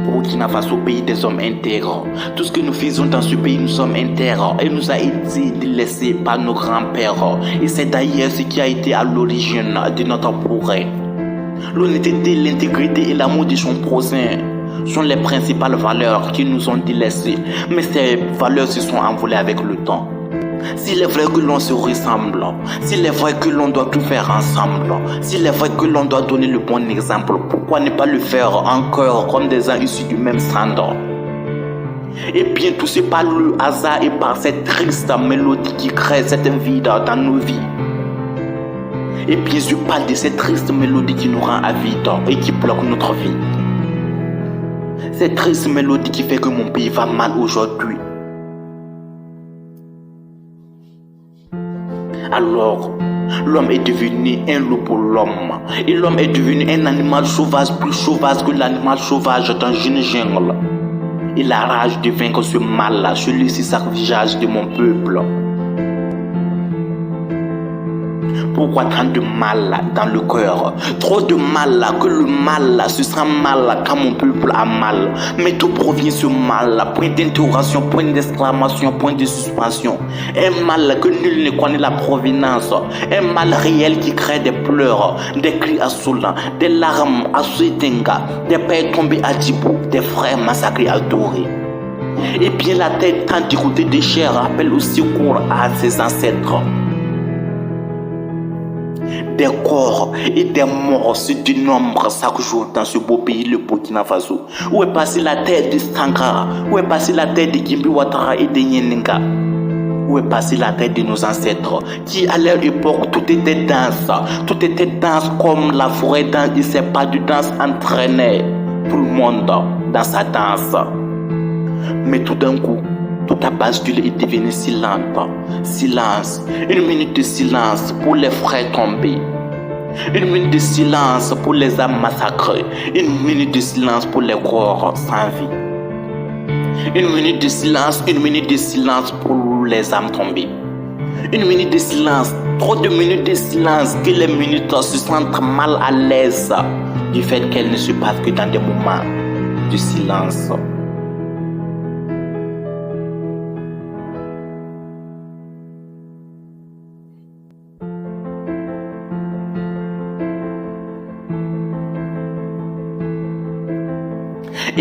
Burkina Faso, pays des hommes intègres. Tout ce que nous faisons dans ce pays, nous sommes intègres. Et nous a été délaissé par nos grands-pères. Et c'est d'ailleurs ce qui a été à l'origine de notre progrès. L'honnêteté, l'intégrité et l'amour de son prochain sont les principales valeurs qui nous ont délaissés. Mais ces valeurs se sont envolées avec le temps. S'il est vrai que l'on se ressemble, s'il est vrai que l'on doit tout faire ensemble, s'il est vrai que l'on doit donner le bon exemple, pourquoi ne pas le faire encore comme des gens issus du même sang? Et bien tout c'est par le hasard et par cette triste mélodie qui crée cette vide dans nos vies. Et bien je parle de cette triste mélodie qui nous rend avides et qui bloque notre vie. Cette triste mélodie qui fait que mon pays va mal aujourd'hui. Alors, l'homme est devenu un loup pour l'homme. Et l'homme est devenu un animal sauvage, plus sauvage que l'animal sauvage dans une jungle. Et la rage de vaincre ce mal-là, celui-ci sacrifiage de mon peuple. Pourquoi tant de mal dans le cœur? Trop de mal que le mal se sent mal quand mon peuple a mal. Mais d'où provient ce mal? Point d'interrogation, point d'exclamation, point de suspension. Un mal que nul ne connaît la provenance. Un mal réel qui crée des pleurs, des cris assoulants, des larmes à Souetenga, des pères tombés à Djibou, des frères massacrés à Doré. Et bien la tête tant d'écouter des chairs rappelle au secours à ses ancêtres. Des corps et des morts se dénombrent chaque jour dans ce beau pays, le Burkina Faso. Où est passée la tête de Sankara? Où est passée la tête de Gimbi Ouattara et de Nyenenga? Où est passée la tête de nos ancêtres qui, à leur époque, tout était danse. Tout était danse comme la forêt danse. Et c'est pas du danse entraîné tout le monde dans sa danse. Mais tout d'un coup, toute la bascule est devenue silente. Silence. Une minute de silence pour les frères tombés. Une minute de silence pour les âmes massacrées. Une minute de silence pour les corps sans vie. Une minute de silence pour les âmes tombées. Une minute de silence, trop de minutes de silence que les minutes se sentent mal à l'aise du fait qu'elles ne se passent que dans des moments de silence.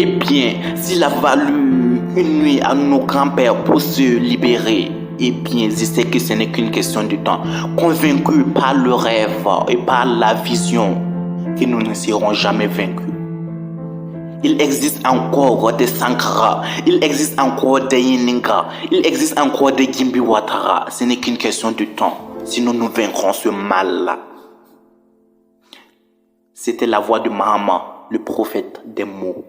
Eh bien, s'il a fallu une nuit à nos grands-pères pour se libérer, eh bien, je sais que ce n'est qu'une question de temps. Convaincus par le rêve et par la vision que nous ne serons jamais vaincus. Il existe encore des Sankara, il existe encore des Nyenenga, il existe encore des Gimbi Ouattara. Ce n'est qu'une question de temps. Sinon, nous vaincrons ce mal-là. C'était la voix de Mahama, le prophète des mots.